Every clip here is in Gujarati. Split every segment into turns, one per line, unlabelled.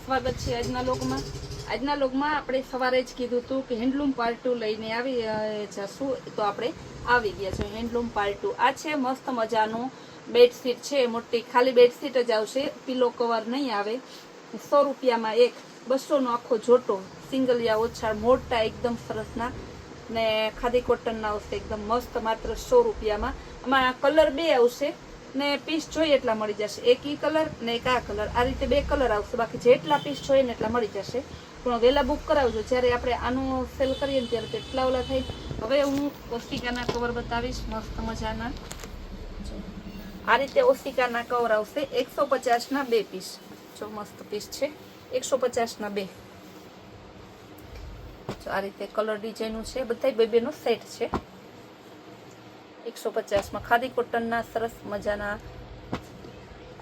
સ્વાગત છે આજના લોગમાં. આજના લોગમાં આપણે સવારે જ કીધું હતું કે હેન્ડલૂમ પાર્ટ 2 લઈને આવી જશું, તો આપણે આવી ગયા છે. હેન્ડલૂમ પાર્ટ 2 આ છે મસ્ત મજાનું બેડશીટ છે, મોટી ખાલી બેડશીટ જ આવશે, પિલો કવર નહીં આવે. 100 રૂપિયામાં એક, 200 નો આખો જોટો, સિંગલ યા ઓછા મોટા એકદમ સરસના ને ખાદી કોટનના આવશે, એકદમ મસ્ત, માત્ર 100 રૂપિયામાં. આમાં કલર 2 આવશે ને પીસ જોઈએ એટલા મળી જશે. એક ઈ કલર ને એક આ કલર, આ રીતે 2 કલર આવશે. બાકી જેટલા પીસ જોઈએ ને એટલા મળી જશે. પણ વહેલા બુક કરાવજો, જ્યારે આપણે આનું સેલ કરીએ ને ત્યારે તેટલા ઓલા થાય. હવે હું ઓસ્ટિકાના કવર બતાવીશ મસ્ત મજાના. આ રીતે ઓસ્ટિકાના કવર આવશે, 150 ના 2 પીસ. જો મસ્ત પીસ છે, 150 ના 2. જો આ રીતે કલર ડિઝાઇનનું છે, બધા બે નો સેટ છે. 150માં ખાદી કોટનના સરસ મજાના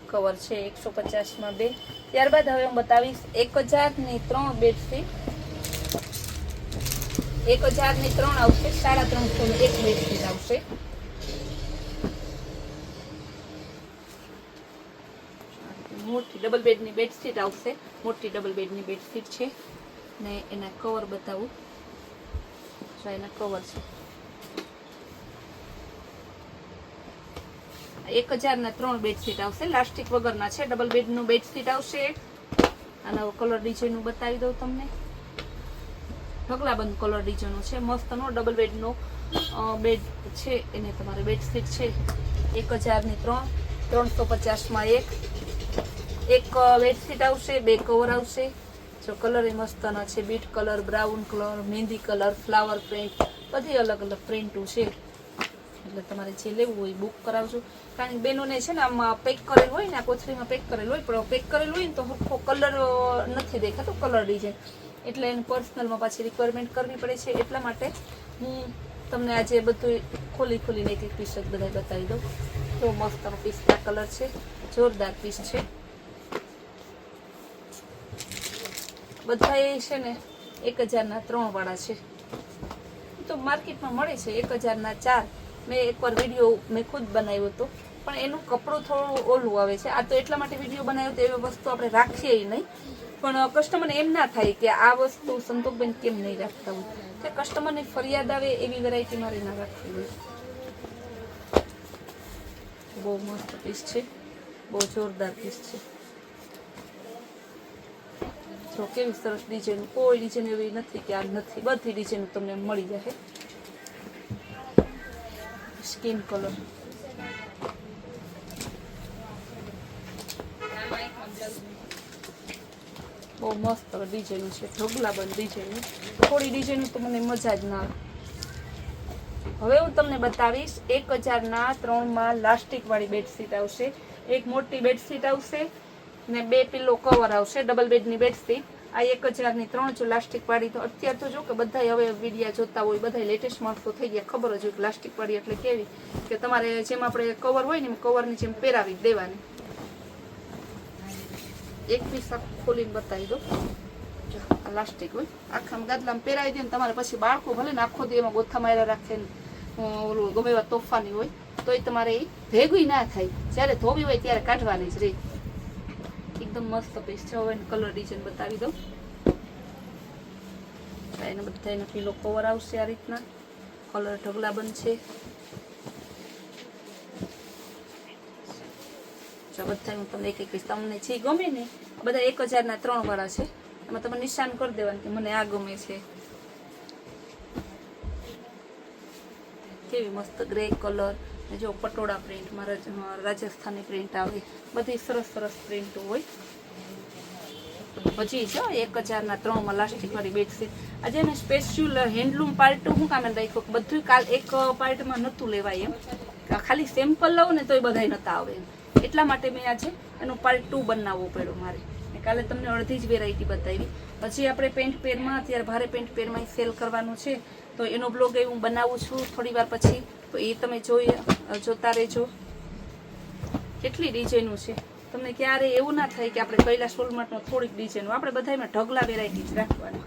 કવર છે, 150માં 2. ત્યારબાદ હવે હું બતાવીશ 1000ની 3 બેડશીટ. 1000ની 3 આવશે, 350 એક બેડશીટ આવશે. મોટી ડબલ બેડની બેડશીટ આવશે, મોટી ડબલ બેડની બેડશીટ છે ને એના કવર બતાવું. જો એના કવર છે, 1000ના 3 બેડશીટ આવશે, લાસ્ટિક વગરના છે. ડબલ બેડનું બેડશીટ આવશે. આના કલર ડિઝાઇનનું બતાવી દઉં તમને. ઢગલાબંધ કલર ડિઝાઇનનું છે, મસ્તનો ડબલ બેડનો બેડ છે. એને તમારે બેડશીટ છે 1000ની 3, 350માં એક બેડશીટ આવશે, 2 કવર આવશે. જો કલર એ મસ્તના છે, બીટ કલર, બ્રાઉન કલર, મહેંદી કલર, ફ્લાવર પ્રિન્ટ, બધી અલગ અલગ પ્રિન્ટો છે. એટલે તમારે જે લેવું હોય બુક કરાવજો. કારણ કે બેનોને છે ને આમાં પેક કરેલું હોય ને, આ કોથળીમાં પેક કરેલું હોય, પણ પેક કરેલું હોય ને તો હરખો કલર નથી દેખાતો, કલર ડિઝાઇન. એટલે એને પર્સનલમાં પાછી રિક્વાયરમેન્ટ કરવી પડે છે. એટલા માટે હું તમને આજે બધું ખોલીને એક પીસ જ બધા બતાવી દઉં. તો મસ્તનો પિસ્તા કલર છે, જોરદાર પીસ છે. બધા એ છે ને 1000ના 3 વાળા છે. તો માર્કેટમાં મળે છે 1000ના 4. મેં એકવાર વિડીયો મેં ખુદ બનાવ્યો હતો, પણ એનું કપડું થોડું ઓલું આવે છે. આ તો એટલા માટે વિડીયો બનાવ્યો તો એવી વસ્તુ આપણે રાખીએ નહીં, પણ કસ્ટમરને એમ ના થાય કે આ વસ્તુ સંતોષબેન કેમ નહીં રાખતા હોય, કે કસ્ટમરને ફરિયાદ આવે એવી વેરાયટી મારે ના રાખવી હોય. બહુ મસ્ત પીસ છે, બહુ જોરદાર પીસ છે. જો કેવી સરસ ડિઝાઇન, કોઈ ડિઝાઇન એવી નથી કે આ નથી, બધી ડિઝાઇન તમને મળી જશે. સ્કિન કલર, બહુ મસ્ત ડિઝાઇન છે, ઢગલાબંધ ડિઝાઇન. થોડી ડિઝાઇન તો મને મજા જ ના આવે. હવે હું તમને બતાવીશ 1000ના 3માં લાસ્ટિક વાળી બેડશીટ આવશે. એક મોટી બેડશીટ આવશે ને 2 પિલો કવર આવશે, ડબલ બેડની બેડશીટ. આ 1000ની 3 જો લાસ્ટિક વાળી. તો અત્યારે તો જો કે બધા હવે વિડીયા જોતા હોય, બધા લેટેસ્ટ માણસો થઈ ગયા, ખબર જ હોય કે લાસ્ટિક વાળી એટલે કેવી, કે તમારે જેમ આપણે કવર હોય ને કવરની જેમ પહેરાવી દેવાની. એક પીસ ખોલીને બતાવી દો. જો આ લાસ્ટિક હોય, આખામાં ગાદલામાં પહેરાવી દે ને તમારે પછી બાળકો ભલે ને આખો દી એમાં ગોથા માર્યા રાખે ને ઓલું ગમે એવા તોફાની હોય તો એ તમારે એ ભેગું ના થાય. જ્યારે ધોવી હોય ત્યારે કાઢવાની જ રહી. એકદમ મસ્ત પીસ છે. હવે કલર ડિઝાઇન બતાવી દઉં. એને બધા એનો પીલો કવર આવશે આ રીતના. કલર ઢગલાબંધ છે. જો બધા હું તમને એક પીસ, તમને જે ગમે ને બધા 1000ના 3 વાળા છે. એમાં તમે નિશાન કરી દેવાનું કે મને આ ગમે છે. કેવી મસ્ત ગ્રે કલર, જો પટોળા પ્રિન્ટમાં રાજસ્થાની પ્રિન્ટ આવે, બધી સરસ સરસ પ્રિન્ટો હોય. પછી જો 1000ના 3માં લાસ્ટિક વાળી બેડશીટ. આજે મેં સ્પેશિયલ હેન્ડલૂમ પાર્ટ 2 શું કામે રાખ્યું, બધું કાલ એક પાર્ટમાં નહોતું લેવાય એમ, ખાલી સેમ્પલ લઉં ને તોય બધા નહોતા આવે એમ. એટલા માટે મેં આજે એનું પાર્ટ 2 બનાવવો પડ્યો મારે. કાલે તમને અડધી જ વેરાયટી બતાવી. પછી આપણે પેન્ટ પેરમાં, અત્યારે ભારે પેન્ટ પેરમાં સેલ કરવાનું છે, તો એનો બ્લોગ એ હું બનાવું છું થોડી વાર પછી. તો એ તમે જોતા રહેજો. કેટલી ડિઝાઇનો છે, તમને ક્યારે એવું ના થાય કે આપણે કૈલાસ વોલમાર્ટમાં થોડીક ડિઝાઇનો, આપણે બધામાં ઢગલા વેરાયટી જ રાખવાની.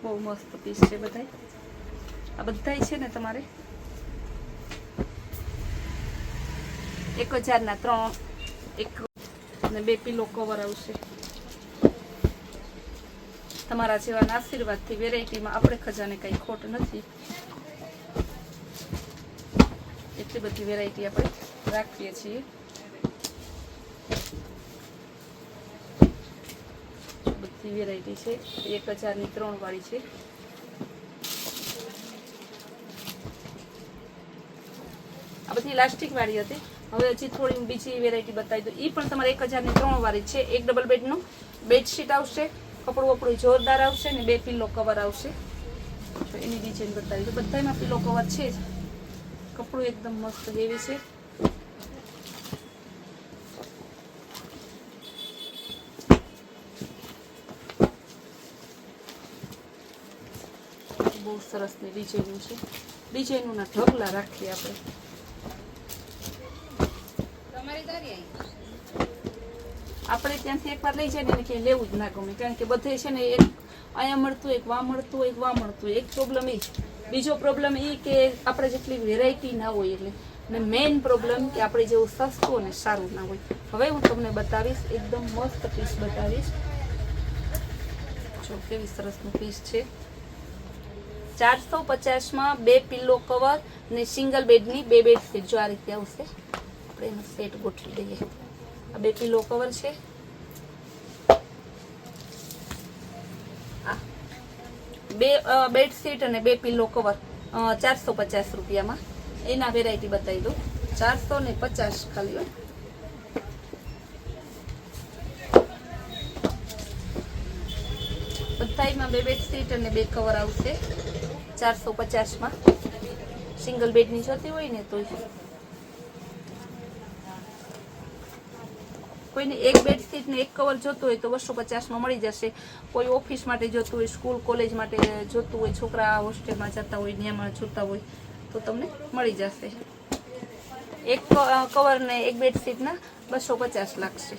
બહુ મસ્ત પીસ છે બધા. આ બધા છે ને તમારે 1000 ના 3 એક અને 2 પિલો કવર આવશે. તમારા જેવા આશીર્વાદથી વેરાયટીમાં આપણે ખજાને કઈ ખોટ નથી. એટલી બધી વેરાયટી આપણે રાખીએ છીએ. બધી વેરાયટી છે. 1000 ની 3 વાળી છે. આ બધી ઇલાસ્ટિક વાળી હતી. હવે હજી થોડી બીજી વેરાયટી બતાવી દઉં. એ પણ તમારે 1000 ની 3 વાળી છે. એક ડબલ બેડનું બેડશીટ આવશે, કપડું વપડું જોરદાર આવશે ને 2 પિલો કવર આવશે. તો એની ડિઝાઇન બતાવી દઉં. બધામાં પિલો કવર છે જ. કપડું એકદમ મસ્ત હેવી છે. બહુ સરસની ડિઝાઇન છે. ડિઝાઇનના ઢગલા રાખીએ આપણે. આપણે ત્યાંથી એકવાર લઈ જઈને એને ક્યાંય લેવું જ ના ગમે, કારણ કે બધે છે ને એક અહીંયા મળતું એક વા મળતું એક વા મળતું એક પ્રોબ્લેમ એ. બીજો પ્રોબ્લેમ એ કે આપણે જેટલી વેરાયટી ના હોય એટલે, ને મેઇન પ્રોબ્લેમ કે આપણે જેવું સસ્તું અને સારું ના હોય. હવે હું તમને બતાવીશ, એકદમ મસ્ત પીસ બતાવીશ. જો કેવી સરસનું પીસ છે. 450માં 2 પિલો કવર ને સિંગલ બેડની 2 બેડશીટ. જો આ રીતે આવશે. આપણે એનો સેટ ગોઠવી દઈએ. આ 2 પિલો કવર છે. આ 2 બેડશીટ અને 2 પિલો કવર 450 રૂપિયામાં. એના વેરાયટી બતાવી દઉં. 450 ખાલી હોય. બધામાં 2 બેડશીટ અને 2 કવર આવશે 450માં. સિંગલ બેડની જોતી હોય ને તો કોઈને એક બેડશીટ ને એક કવર જોતું હોય તો 250માં મળી જશે. કોઈ ઓફિસ માટે જોતું હોય, સ્કૂલ કોલેજ માટે જોતું હોય, છોકરા હોસ્ટેલમાં જતા હોય, ત્યાંમાં જોતા હોય તો તમને મળી જશે. એક કવર ને એક બેડશીટના 250 લાગશે.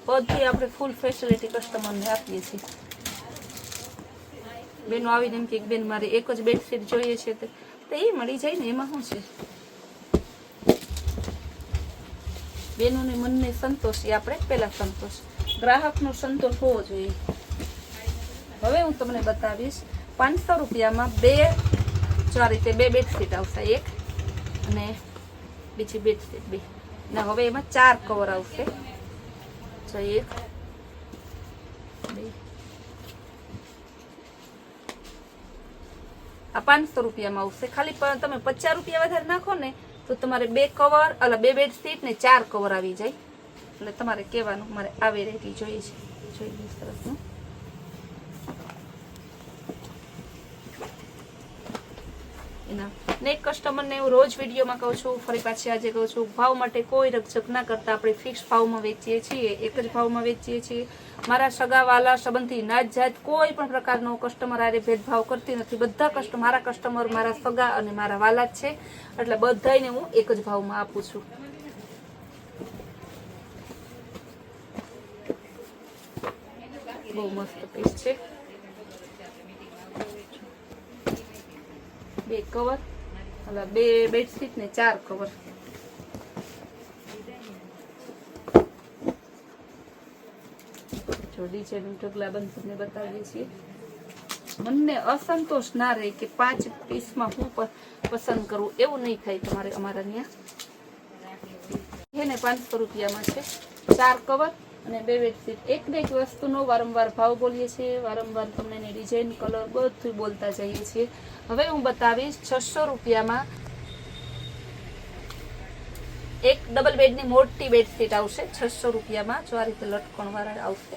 બધી આપણે ફૂલ ફેસિલિટી કસ્ટમરને આપીએ છીએ. બેનો આવીને એમ કે બેન મારે એક જ બેડશીટ જોઈએ છે તો એ મળી જાય ને, એમાં શું છે. બેનોને મનને સંતોષ એ આપણે પહેલા સંતોષ, ગ્રાહકનો સંતોષ હોવો જોઈએ. હવે હું તમને બતાવીશ 500 રૂપિયામાં 2 જો આ રીતે 2 બેડશીટ આવશે, એક અને બીજી બેડશીટ 2 ને હવે એમાં 4 કવર આવશે. જો 1 2 આ 500 રૂપિયામાં આવશે. ખાલી પણ તમે 50 રૂપિયા વધારે નાખો ને તો તમારે 2 કવર એટલે 2 બેડશીટ ને 4 કવર આવી જાય. એટલે તમારે કહેવાનું મારે આ વેરાયટી જોઈએ છે. જોઈએ સરસનું. એના ને એક કસ્ટમરને હું રોજ વિડીયોમાં કહું છું, ફરી પાછી આજે કહું છું, ભાવ માટે કોઈ રકઝક ના કરતા. આપણે ફિક્સ ભાવમાં વેચીએ છીએ, એક જ ભાવમાં વેચીએ છીએ. મારા સગાવાલા સંબંધી નાત જાત કોઈ પણ પ્રકારનો કસ્ટમર આરે ભેદભાવ કરતી નથી. બધા મારા કસ્ટમર મારા સગા અને મારા વાલા જ છે. એટલે બધાને હું એક જ ભાવમાં આપું છું. બહુ મસ્ત પીસ છે. 2 કવર એટલે 2 બેડશીટ ને 4 કવર. જો ડિઝાઇન ઢગલા બંધ તમને બતાવીએ છીએ. મનને અસંતોષ ના રહે કે 5 પીસમાં હું પસંદ કરું, એવું નહીં થાય તમારે. અમારા ત્યાં છે ને 500 રૂપિયામાં છે 4 કવર અને 2 બેડશીટ. એક ને એક વસ્તુનો વારંવાર ભાવ બોલીએ છીએ, વારંવાર તમને એની ડિઝાઇન કલર બધું બોલતા જઈએ છીએ. હવે હું બતાવીશ 600 રૂપિયામાં એક ડબલ બેડની મોટી બેડશીટ આવશે. 600 રૂપિયામાં જો આ રીતે લટકણ વાળા આવશે.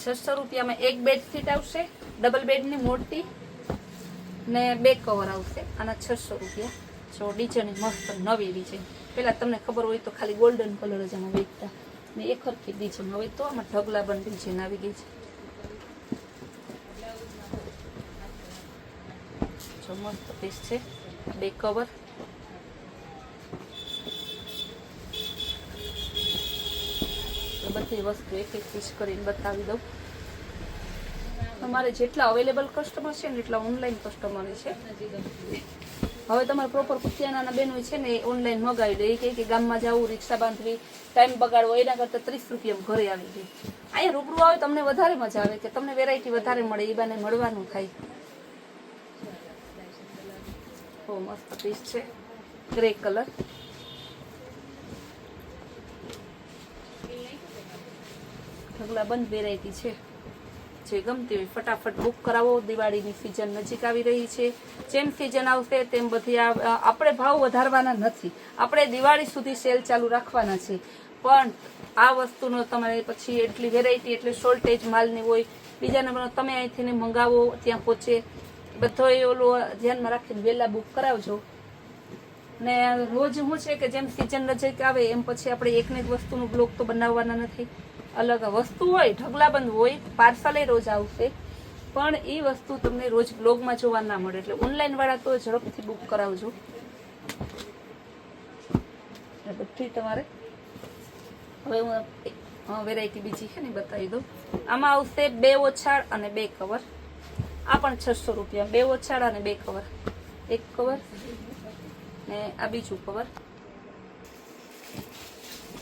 600 રૂપિયામાં એક બેડશીટ આવશે ડબલ બેડની મોટી ને 2 કવર આવશે. આના 600 રૂપિયા. જો ડિઝાઇન મસ્ત નવી ડિઝાઇન. પેલા તમને ખબર હોય તો ખાલી ગોલ્ડન કલર જ આમાં વેચતા ને એક હરખી ડિઝાઇન. હવે તો આમાં ઢગલા બંધ ડિઝાઇન આવી ગઈ છે. જો મસ્ત પીસ છે. 2 કવર બધી વસ્તુ એક એક પીસ કરીને બતાવી દઉં. તમારે જેટલા અવેલેબલ કસ્ટમર છે ને એટલા ઓનલાઈન કસ્ટમર છે. હવે તમારે પ્રોપર કુતિયાના બેનો છે ને એ ઓનલાઈન મગાવી દે. એ કે ગામમાં જવું, રિક્ષા બાંધવી, ટાઈમ બગાડવો, એના કરતાં 30 રૂપિયામાં ઘરે આવી જાય. અહીંયા રૂબરૂ આવે તમને વધારે મજા આવે કે તમને વેરાયટી વધારે મળે, એ બાને મળવાનું થાય. બહુ મસ્ત પીસ છે, ગ્રે કલર. ઢગલા બંધ વેરાયટી છે. જે ગમતી હોય ફટાફટ બુક કરાવો. દિવાળીની સિઝન નજીક આવી રહી છે. જેમ સિઝન આવશે તેમ બધી આપણે ભાવ વધારવાના નથી. આપણે દિવાળી સુધી સેલ ચાલુ રાખવાના છે. પણ આ વસ્તુનો તમારે પછી એટલી વેરાયટી એટલે શોર્ટેજ માલની હોય. બીજા નંબરનો તમે અહીંથી મંગાવો ત્યાં પહોંચે, બધો એ ઓલું ધ્યાનમાં રાખીને વહેલા બુક કરાવજો. ને રોજ શું છે કે જેમ સિઝન નજીક આવે એમ પછી આપણે એકને જ વસ્તુનું બ્લોગ તો બનાવવાના નથી. અલગ વસ્તુ હોય, ઢગલાબંધ હોય, પાર્સલે રોજ આવશે, પણ એ વસ્તુ તમને રોજ બ્લોગમાં જોવા ના મળે. એટલે ઓનલાઈન વાળા તો ઝડપથી બુક કરાવજો. બધી તમારે હવે હું વેરાયટી બીજી છે ને બતાવી દઉં. આમાં આવશે 2 ઓછાળ અને 2 કવર. આ પણ 600 રૂપિયા. 2 ઓછાળ અને 2 કવર. એક કવર ને આ બીજું કવર.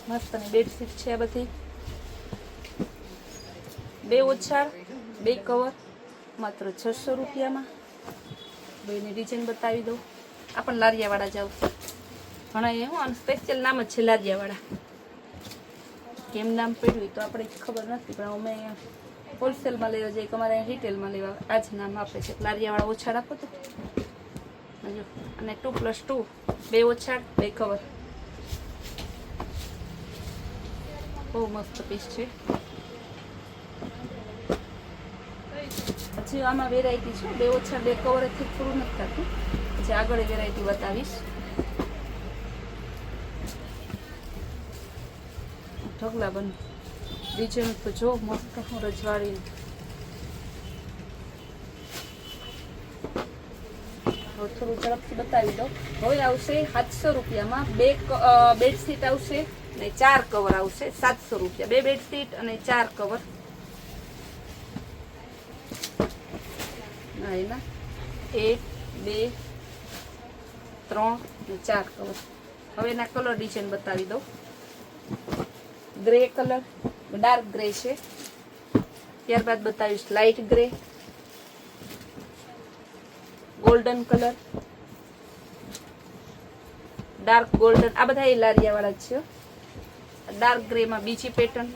મસ્ત અને બેડશીટ છે આ બધી. 2 ઓછાળ 2 કવર માત્ર 600 રૂપિયામાં. બેની ડિઝાઇન બતાવી દઉં. આ પણ લારિયાવાળા જ આવશે. ઘણા એ હું આમ સ્પેશિયલ નામ જ છે લારિયાવાળા. કેમ નામ પડ્યું તો આપણે ખબર નથી, પણ અમે હોલસેલમાં લેવા જઈએ કે અમારે રિટેલમાં લેવા આ જ નામ આપે છે. લારિયાવાળા ઓછાળ આપો તો. અને 2+2 2 ઓછાળ 2 કવર. બહુ મસ્ત પીસ છે. પછી આમાં વેરાયટી છે. 2 ઓછાળ 2 કવરથી પૂરું નથી થતું. પછી આગળ વેરાયટી બતાવીશ. ઢગલા બંધ ડિઝાઇન તો જો મસ્ત રજવાડી. થોડું ઝડપથી બતાવી દો. હવે આવશે 700 રૂપિયામાં 2 બેડશીટ આવશે ને 4 કવર આવશે. 700 રૂપિયા 2 બેડશીટ અને 4 કવર. એના 1 2 3 ને 4 કવર. હવે એના કલર ડિઝાઇન બતાવી દો. ગ્રે કલર, ડાર્ક ગ્રે છે. ત્યારબાદ બતાવીશ light grey, golden colour, dark golden. આ બધા એ લારિયાવાળા જ છે. ડાર્ક ગ્રેમાં બીજી પેટર્ન.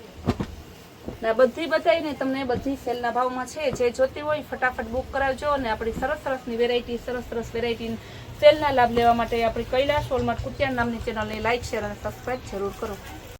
બધી બતાવીને તમને બધી સેલના ભાવમાં છે. જે જોતી હોય ફટાફટ બુક કરાવજો. અને આપણી સરસ સરસની વેરાયટી, સરસ વેરાયટી સેલના લાભ લેવા માટે આપણી કૈલાશ હોલમાર્ટ કુતિયાણા નામની ચેનલને લાઇક, શેર અને સબસ્ક્રાઈબ જરૂર કરો.